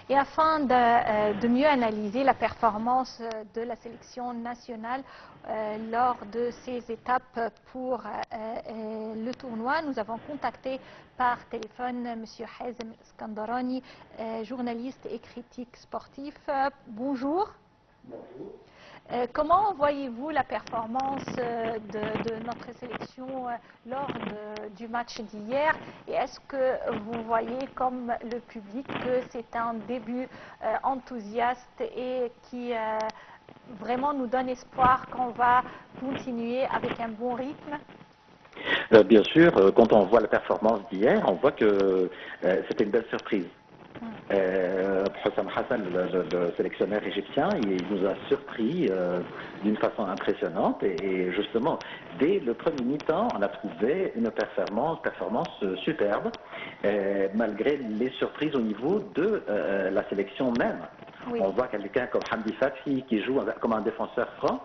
Et afin de mieux analyser la performance de la sélection nationale lors de ces étapes pour le tournoi, nous avons contacté par téléphone M. Hazem Skandarani, journaliste et critique sportif. Bonjour. Bonjour. Comment voyez-vous la performance de notre sélection lors du match d'hier? Et est-ce que vous voyez, comme le public, que c'est un début enthousiaste et qui vraiment nous donne espoir qu'on va continuer avec un bon rythme? Bien sûr, quand on voit la performance d'hier, on voit que c'était une belle surprise. Hussam Hassan, le sélectionneur égyptien, il nous a surpris d'une façon impressionnante et justement, dès le premier mi-temps, on a trouvé une performance superbe, malgré les surprises au niveau de la sélection même. Oui. On voit quelqu'un comme Hamdi Fathi qui joue comme un défenseur franc.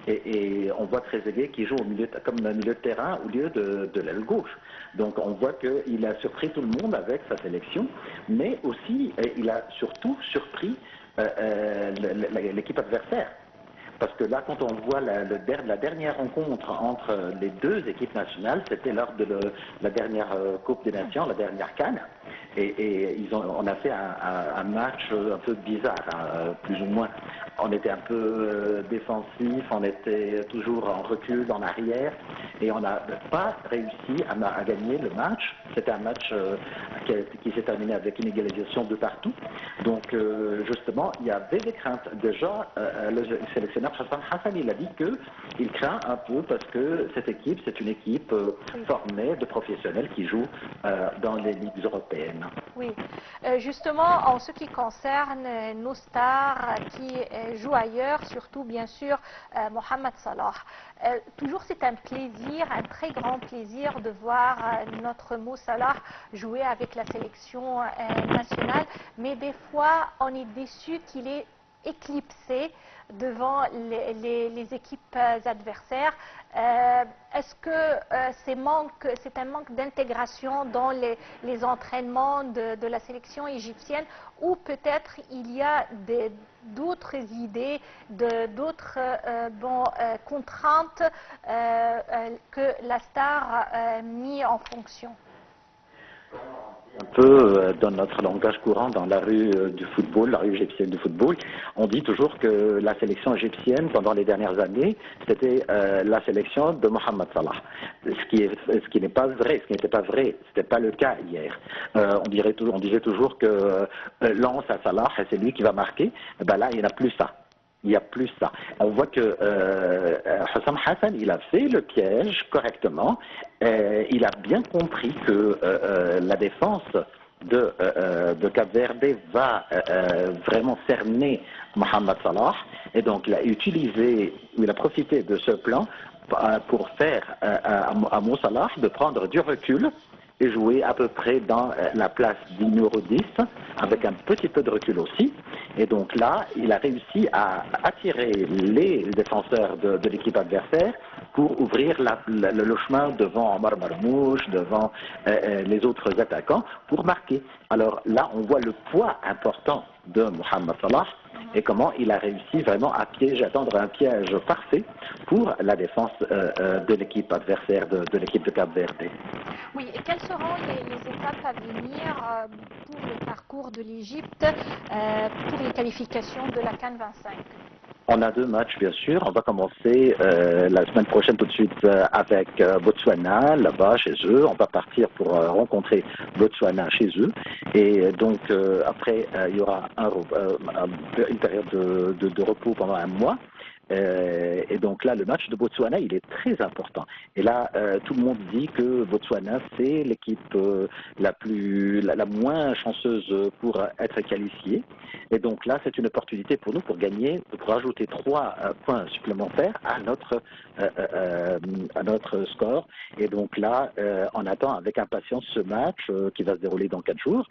Et on voit Trezeguet qui joue comme milieu de terrain au lieu de l'aile gauche. Donc on voit qu'il a surpris tout le monde avec sa sélection, mais aussi il a surtout surpris l'équipe adversaire. Parce que là, quand on voit la dernière rencontre entre les deux équipes nationales, c'était lors de la dernière Coupe des Nations, la dernière CAN, et on a fait un match un peu bizarre, hein, plus ou moins. On était un peu défensif, on était toujours en recul, en arrière, et on n'a pas réussi à gagner le match. C'était un match qui s'est terminé avec une égalisation de partout. Donc, justement, il y avait des craintes. Déjà, le sélectionneur Hussam Hassan, il a dit qu'il craint un peu parce que cette équipe, c'est une équipe formée de professionnels qui jouent dans les ligues européennes. Oui, justement, en ce qui concerne nos stars qui jouent ailleurs, surtout bien sûr Mohamed Salah. Toujours c'est un plaisir, un très grand plaisir de voir notre Mo Salah jouer avec la sélection nationale, mais des fois on est déçu qu'il est éclipsé devant les équipes adversaires. Est-ce que c'est un manque d'intégration dans les entraînements de la sélection égyptienne, ou peut-être il y a d'autres idées, d'autres contraintes que la star a mis en fonction? Un peu dans notre langage courant, dans la rue du football, la rue égyptienne du football, on dit toujours que la sélection égyptienne, pendant les dernières années, c'était la sélection de Mohamed Salah. Ce qui n'est pas vrai, ce qui n'était pas vrai, c'était pas le cas hier. On disait toujours que lance à Salah, et c'est lui qui va marquer. Ben là, il n'y en a plus ça. Il n'y a plus ça. On voit que Hussam Hassan, il a fait le piège correctement. Il a bien compris que la défense de Cap-Verde va vraiment cerner Mohamed Salah. Et donc, il a profité de ce plan pour faire à Mo Salah de prendre du recul et jouer à peu près dans la place du numéro 10, avec un petit peu de recul aussi. Et donc là, il a réussi à attirer les défenseurs de l'équipe adversaire pour ouvrir le chemin devant Omar Marmouche, devant les autres attaquants, pour marquer. Alors là, on voit le poids important de Mohamed Salah et comment il a réussi vraiment à tendre un piège parfait pour la défense de l'équipe adversaire, de l'équipe de Cap-Verde. Oui, et quelles seront les étapes à venir pour le parcours de l'Égypte pour les qualifications de la CAN 25? On a deux matchs, bien sûr. On va commencer la semaine prochaine tout de suite avec Botswana, là-bas, chez eux. On va partir pour rencontrer Botswana chez eux. Et donc, après, il y aura une période de repos pendant un mois. Et donc là, le match de Botswana, il est très important. Et là, tout le monde dit que Botswana, c'est l'équipe la moins chanceuse pour être qualifiée. Et donc là, c'est une opportunité pour nous pour gagner, pour ajouter 3 points supplémentaires à notre score. Et donc là, on attend avec impatience ce match qui va se dérouler dans 4 jours.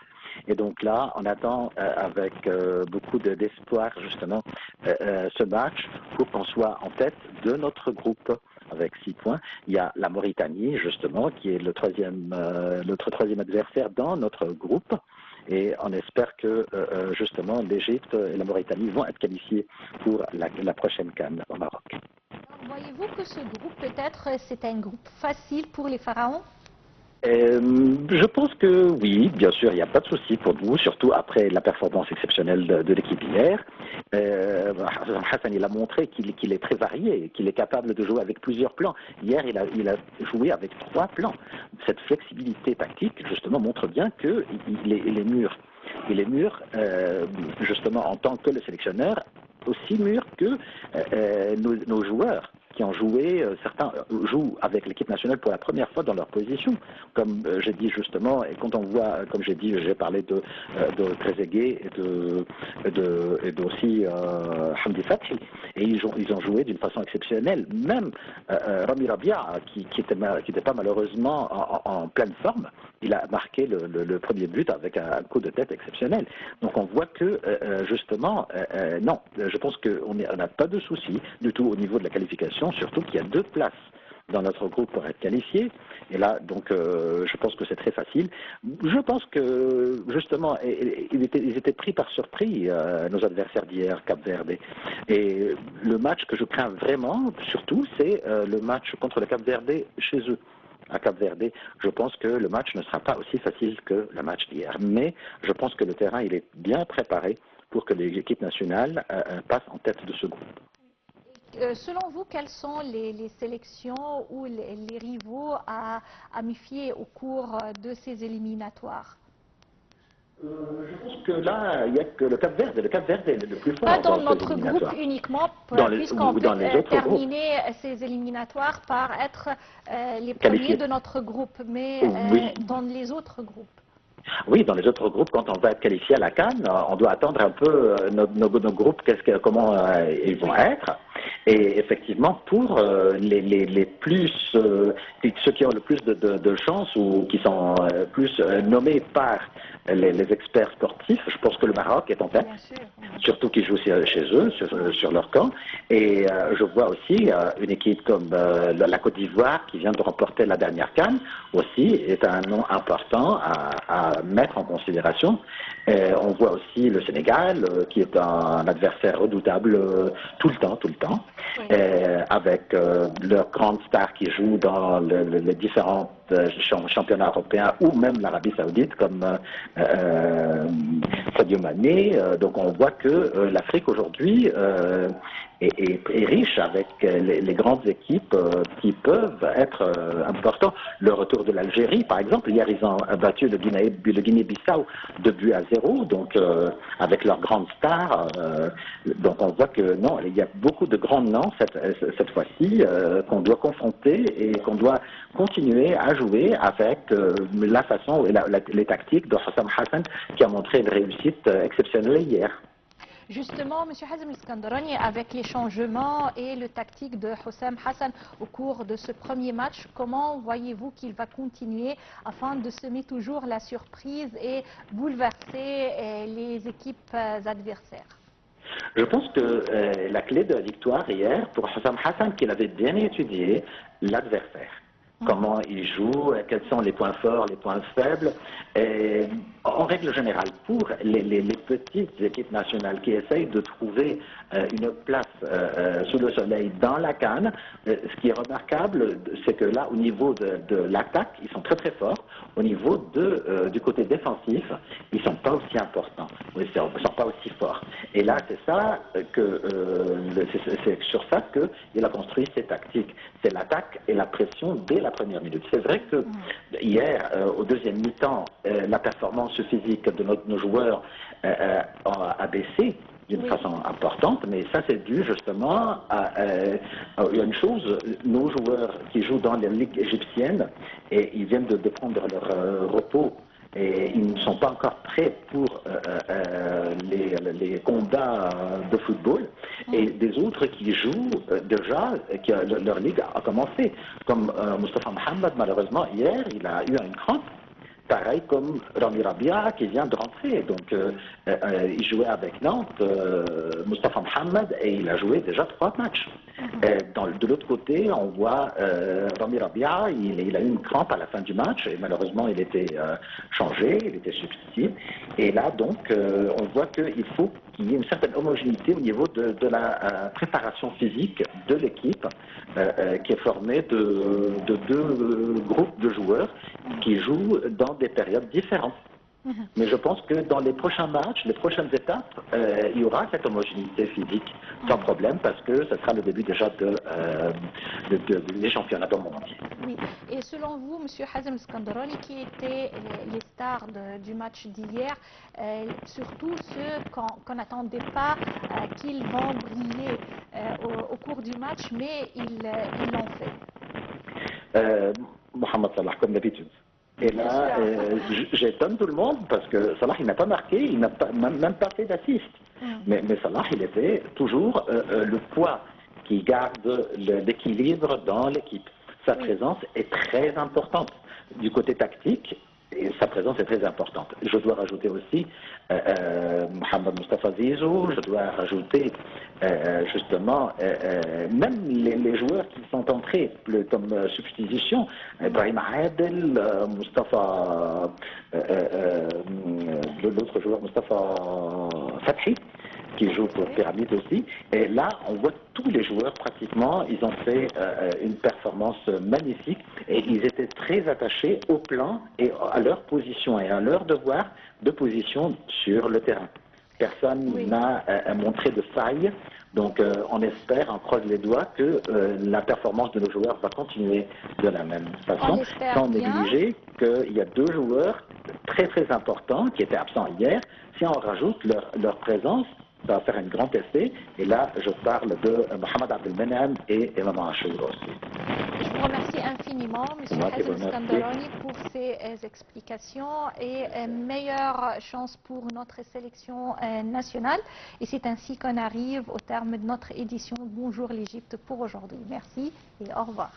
Et donc là, on attend avec beaucoup d'espoir justement ce match pour qu'on soit en tête de notre groupe avec 6 points. Il y a la Mauritanie justement qui est notre troisième adversaire dans notre groupe. et on espère que justement l'Égypte et la Mauritanie vont être qualifiés pour la prochaine CAN au Maroc. Voyez-vous que ce groupe, peut-être, c'est un groupe facile pour les Pharaons? Je pense que oui, bien sûr, il n'y a pas de souci pour nous, surtout après la performance exceptionnelle de l'équipe hier. Hassan, il a montré qu'il est très varié, qu'il est capable de jouer avec plusieurs plans. Hier, il a joué avec 3 plans. Cette flexibilité tactique, justement, montre bien qu'il est mûr. Il est mûr, justement, en tant que le sélectionneur, aussi mûr que nos joueurs qui ont joué, certains jouent avec l'équipe nationale pour la première fois dans leur position, comme j'ai dit justement, et quand on voit, comme j'ai dit, j'ai parlé de Trezeguet et aussi Hamdi Fathi, et ils ont joué d'une façon exceptionnelle. Même Rami Rabia, qui n'était pas malheureusement en pleine forme, il a marqué le premier but avec un coup de tête exceptionnel. Donc on voit que justement, non, je pense qu'on n'a pas de souci du tout au niveau de la qualification, surtout qu'il y a 2 places dans notre groupe pour être qualifié. Et là, donc, je pense que c'est très facile. Je pense que, justement, ils étaient pris par surprise, nos adversaires d'hier, Cap-Verde. Et le match que je crains vraiment, surtout, c'est le match contre le Cap-Verde chez eux. À Cap-Verde, je pense que le match ne sera pas aussi facile que le match d'hier. Mais je pense que le terrain, il est bien préparé pour que l'équipe nationale passe en tête de ce groupe. Selon vous, quelles sont les sélections ou les rivaux à méfier au cours de ces éliminatoires? Je pense que là, il n'y a que le Cap-Verde. Le Cap-Verde est le plus fort Pas dans dans ces notre groupe éliminatoires. uniquement, puisqu'on Ou peut dans les autres terminer ces éliminatoires par être les premiers qualifiés. de notre groupe, mais Oui. dans les autres groupes. Oui, dans les autres groupes, quand on va être qualifié à la CAN, on doit attendre un peu nos groupes, comment ils vont être. Et effectivement, pour les plus, ceux qui ont le plus de chance ou qui sont plus nommés par les experts sportifs, je pense que le Maroc est en tête, surtout qu'ils jouent chez eux, sur leur camp. Et je vois aussi une équipe comme la Côte d'Ivoire qui vient de remporter la dernière CAN, aussi est un nom important à mettre en considération. On voit aussi le Sénégal, qui est un adversaire redoutable tout le temps, avec leurs grandes stars qui jouent dans les différents championnats européens ou même l'Arabie Saoudite, comme Sadio Mané. Donc on voit que l'Afrique aujourd'hui est riche avec les grandes équipes qui peuvent être importantes. Le retour de l'Algérie, par exemple, hier ils ont battu le Guinée-Bissau 2-0, donc avec leurs grandes stars. Donc on voit que non, il y a beaucoup de grands noms cette fois-ci qu'on doit confronter et qu'on doit continuer à jouer avec la façon et les tactiques de Hossam Hassan qui a montré une réussite exceptionnelle hier. Justement, M. Hazem Iskandarani, avec les changements et le tactique de Hossam Hassan au cours de ce premier match, comment voyez-vous qu'il va continuer afin de semer toujours la surprise et bouleverser les équipes adversaires? Je pense que la clé de la victoire hier, pour Hossam Hassan, qu'il avait bien étudié l'adversaire. Comment il joue, quels sont les points forts, les points faibles. Et, en règle générale, pour les petites équipes nationales qui essayent de trouver une place sous le soleil dans la CAN, ce qui est remarquable, c'est que là, au niveau de l'attaque, ils sont très très forts. Au niveau du côté défensif, ils ne sont pas aussi importants, ils ne sont pas aussi forts. Et là, c'est ça c'est sur ça qu'il a construit ses tactiques. C'est l'attaque et la pression dès la première minute. C'est vrai que hier, au deuxième mi-temps, la performance physique de nos joueurs a baissé d'une façon importante, mais ça c'est dû justement à une chose, nos joueurs qui jouent dans les ligues égyptiennes, et ils viennent de prendre leur repos, et ils ne sont pas encore prêts pour les combats de football, et des autres qui jouent déjà, leur ligue a commencé, comme Moustapha Mohamed, malheureusement hier, il a eu une crampe. Pareil comme Rami Rabia qui vient de rentrer. Donc, il jouait avec Nantes, Moustapha Mohamed, et il a joué déjà 3 matchs. De l'autre côté, on voit Rami Rabia, il a eu une crampe à la fin du match et malheureusement il était changé, il était substitué. Et là donc on voit qu'il faut qu'il y ait une certaine homogénéité au niveau de la préparation physique de l'équipe qui est formée de deux groupes de joueurs qui jouent dans des périodes différentes. Mais je pense que dans les prochains matchs, les prochaines étapes, il y aura cette homogénéité physique sans problème parce que ce sera le début déjà des championnats du monde entier. Oui. Et selon vous, M. Hazem Skandarani, qui étaient les stars du match d'hier, surtout ceux qu'on n'attendait pas qu'ils vont briller au cours du match, mais ils l'ont fait. Mohamed Salah, comme d'habitude. Et là, j'étonne tout le monde parce que Salah, il n'a pas marqué, il n'a même pas fait d'assist. Mais Salah, il était toujours le poids qui garde l'équilibre dans l'équipe. Sa présence est très importante. Du côté tactique, et sa présence est très importante. Je dois rajouter aussi Mohamed Mustafa Zizou, je dois rajouter justement même les joueurs qui sont entrés comme substitution, Ibrahim Adel, Mustafa, l'autre joueur Mustafa Fathi, qui joue pour Pyramide aussi. Et là, on voit tous les joueurs pratiquement, ils ont fait une performance magnifique et ils étaient très attachés au plan et à leur position et à leur devoir de position sur le terrain. Personne n'a montré de faille. Donc on espère, on croise les doigts que la performance de nos joueurs va continuer de la même façon, sans négliger qu'il y a deux joueurs très très importants qui étaient absents hier. Si on rajoute leur présence, ça va faire un grand essai. Et là, je parle de Mohamed Abdelmenem et Imam Achour aussi. Je vous remercie infiniment, M. Hazem Skandarani, pour ces explications et meilleure chance pour notre sélection nationale. Et c'est ainsi qu'on arrive au terme de notre édition Bonjour l'Égypte pour aujourd'hui. Merci et au revoir.